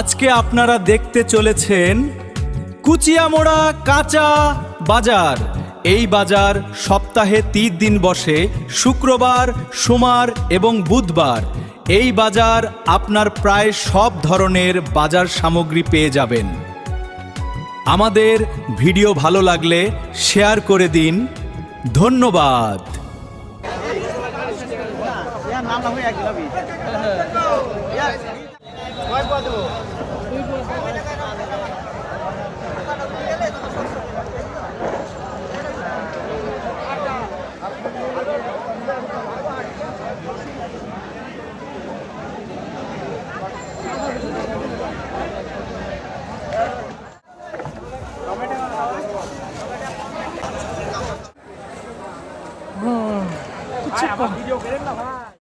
আজকে আপনারা দেখতে চলেছেন কুচিয়ামোড়া কাঁচা বাজার। এই বাজার সপ্তাহে 3 দিন বসে, শুক্রবার, সোমবার এবং বুধবার। এই বাজার আপনার প্রায় সব ধরনের বাজার সামগ্রী পেয়ে যাবেন। আমাদের ভিডিও ভালো লাগলে শেয়ার করে দিন। ধন্যবাদ। ভিডিও করেন না ভাই।